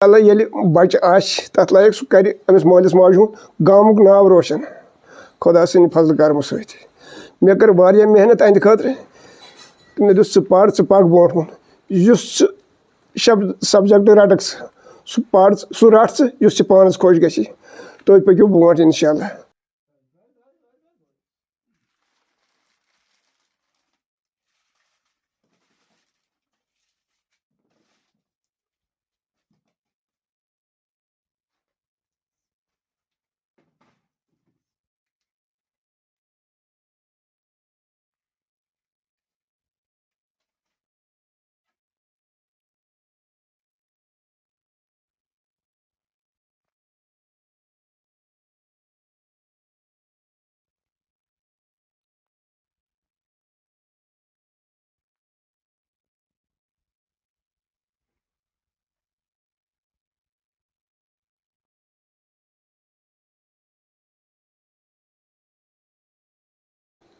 اللہ ییٚلہِ بچہ آسہِ تتھ لایق سُہ کرِ أمِس مٲلِس ماجہِ ہُنٛد گامُک ناو روشن خۄدا سٕنٛدِ فضلہٕ کرمہٕ سۭتۍ. مےٚ کٔر واریاہ محنت أہنٛدِ خٲطرٕ. مےٚ دوٚپ ژٕ پر ژٕ پکھ برونٛٹھ کُن. یُس ژٕ سبجکٹ رٹکھ سُہ پر سُہ رٹ ژٕ یُس ژےٚ پانس خۄش گژھِ. تُہۍ پٔکِو برونٛٹھ انشاءاللہ.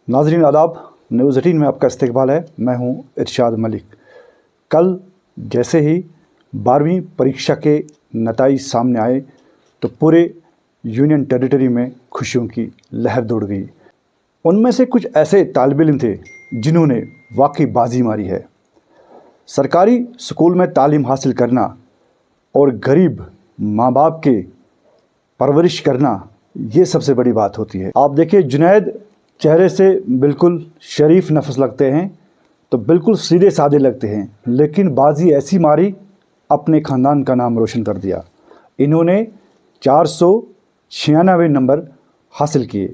ناظرین آداب، نیوز 18 میں آپ کا استقبال ہے. میں ہوں ارشاد ملک. کل جیسے ہی 12ویں پریکشا کے نتائج سامنے آئے تو پورے یونین ٹیریٹری میں خوشیوں کی لہر دوڑ گئی. ان میں سے کچھ ایسے طالب علم تھے جنہوں نے واقعی بازی ماری ہے. سرکاری اسکول میں تعلیم حاصل کرنا اور غریب ماں باپ کے پرورش کرنا یہ سب سے بڑی بات ہوتی ہے. آپ دیکھیے، جنید چہرے سے بالکل شریف نفس لگتے ہیں، تو بالکل سیدھے سادے لگتے ہیں، لیکن بازی ایسی ماری اپنے خاندان کا نام روشن کر دیا. انہوں نے 496 نمبر حاصل کیے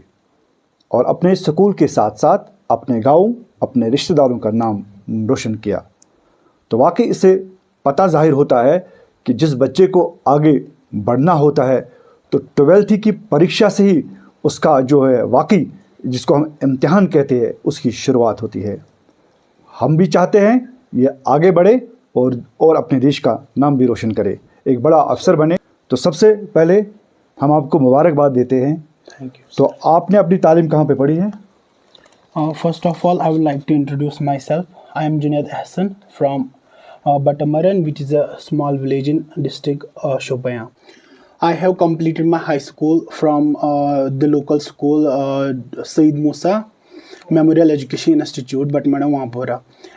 اور اپنے اسکول کے ساتھ ساتھ اپنے گاؤں، اپنے رشتہ داروں کا نام روشن کیا. تو واقعی اس سے پتہ ظاہر ہوتا ہے کہ جس بچے کو آگے بڑھنا ہوتا ہے تو 12ویں کی پریکشا سے ہی اس کا جو ہے واقعی جس کو ہم امتحان کہتے ہیں اس کی شروعات ہوتی ہے. ہم بھی چاہتے ہیں یہ آگے بڑھے اور اپنے دیش کا نام بھی روشن کرے، ایک بڑا افسر بنے. تو سب سے پہلے ہم آپ کو مبارکباد دیتے ہیں. تو آپ نے اپنی تعلیم کہاں پہ پڑھی ہے؟ First of all, I would like to introduce myself. I am Junaid Ahsan from Batamaran, which is a small village in district Shopian. I have completed my high school from the local school Sayyid Musa Memorial Education Institute, Batamaran Wampura.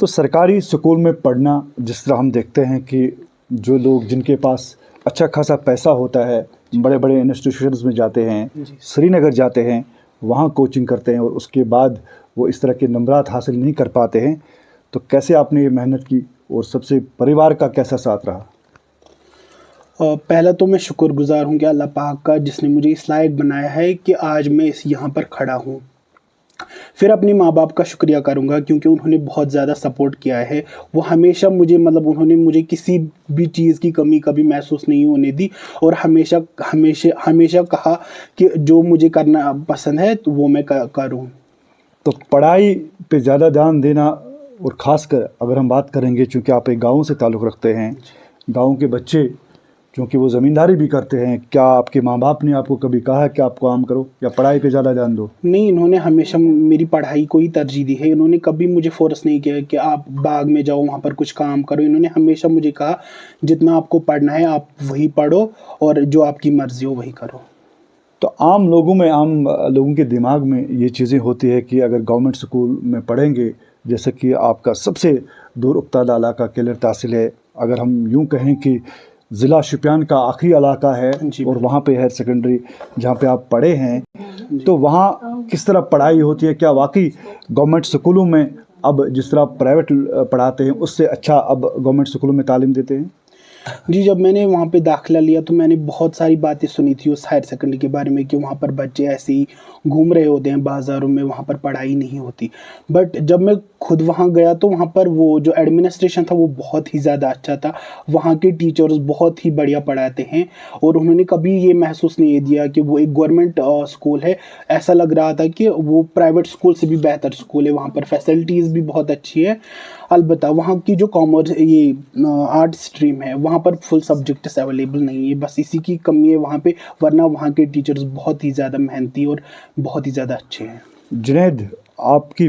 تو سرکاری school میں پڑھنا، جس طرح ہم دیکھتے ہیں کہ جو لوگ جن کے پاس اچھا خاصا پیسہ ہوتا ہے بڑے بڑے انسٹیٹیوشنز میں جاتے ہیں، سری نگر جاتے ہیں، وہاں کوچنگ کرتے ہیں اور اس کے بعد وہ اس طرح کے نمبرات حاصل نہیں کر پاتے ہیں. تو کیسے آپ نے یہ محنت کی اور سب سے پریوار کا کیسا ساتھ رہا؟ پہلا تو میں شکر گزار ہوں کہ اللہ پاک کا، جس نے مجھے اس لائق بنایا ہے کہ آج میں یہاں پر کھڑا ہوں. پھر اپنے ماں باپ کا شکریہ کروں گا کیونکہ انہوں نے بہت زیادہ سپورٹ کیا ہے. وہ ہمیشہ مجھے انہوں نے مجھے کسی بھی چیز کی کمی کبھی محسوس نہیں ہونے دی اور ہمیشہ ہمیشہ ہمیشہ کہا کہ جو مجھے کرنا پسند ہے تو وہ میں کروں. تو پڑھائی پہ زیادہ دھیان دینا، اور خاص کر اگر ہم بات کریں گے چونکہ آپ ایک گاؤں سے تعلق رکھتے ہیں، گاؤں کے بچے چونکہ وہ زمینداری بھی کرتے ہیں، کیا آپ کے ماں باپ نے آپ کو کبھی کہا کہ آپ کام کرو یا پڑھائی پہ زیادہ دھیان دو؟ نہیں، انہوں نے ہمیشہ میری پڑھائی کو ہی ترجیح دی ہے. انہوں نے کبھی مجھے فورس نہیں کیا کہ آپ باغ میں جاؤ وہاں پر کچھ کام کرو. انہوں نے ہمیشہ مجھے کہا جتنا آپ کو پڑھنا ہے آپ وہی پڑھو اور جو آپ کی مرضی ہو وہی کرو. تو عام لوگوں کے دماغ میں یہ چیزیں ہوتی ہے کہ اگر گورنمنٹ اسکول میں پڑھیں گے، جیسے کہ آپ کا سب سے دور افتادہ علاقہ کیلر تحصیل ہے، اگر ہم یوں کہیں کہ ضلع شوپیان کا آخری علاقہ ہے اور وہاں پہ ہائر سیکنڈری جہاں پہ آپ پڑھے ہیں، تو وہاں کس طرح پڑھائی ہوتی ہے؟ کیا واقعی گورنمنٹ اسکولوں میں اب جس طرح پرائیویٹ پڑھاتے ہیں اس سے اچھا اب گورنمنٹ اسکولوں میں تعلیم دیتے ہیں؟ جی، جب میں نے وہاں پہ داخلہ لیا تو میں نے بہت ساری باتیں سنی تھی اس ہائر سیکنڈری کے بارے میں کہ وہاں پر بچے ایسے ہی گھوم رہے ہوتے ہیں بازاروں میں، وہاں پر پڑھائی نہیں ہوتی. بٹ جب میں خود وہاں گیا تو وہاں پر وہ جو ایڈمنسٹریشن تھا وہ بہت ہی زیادہ اچھا تھا. وہاں کے ٹیچرز بہت ہی بڑھیا پڑھاتے ہیں اور انہوں نے کبھی یہ محسوس نہیں دیا کہ وہ ایک گورنمنٹ اسکول ہے. ایسا لگ رہا تھا کہ وہ پرائیویٹ اسکول سے بھی بہتر اسکول ہے. وہاں پر فیسلٹیز بھی بہت اچھی ہے. البتہ وہاں کی جو کامرس یہ آرٹ اسٹریم ہے وہاں پر فل سبجیکٹس اویلیبل نہیں ہے، بس اسی کی کمی ہے وہاں پہ، ورنہ وہاں کے ٹیچرز بہت ہی زیادہ محنتی اور بہت ہی زیادہ اچھے ہیں. جنید، آپ کی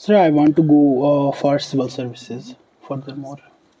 Sir, I want to go for civil services furthermore.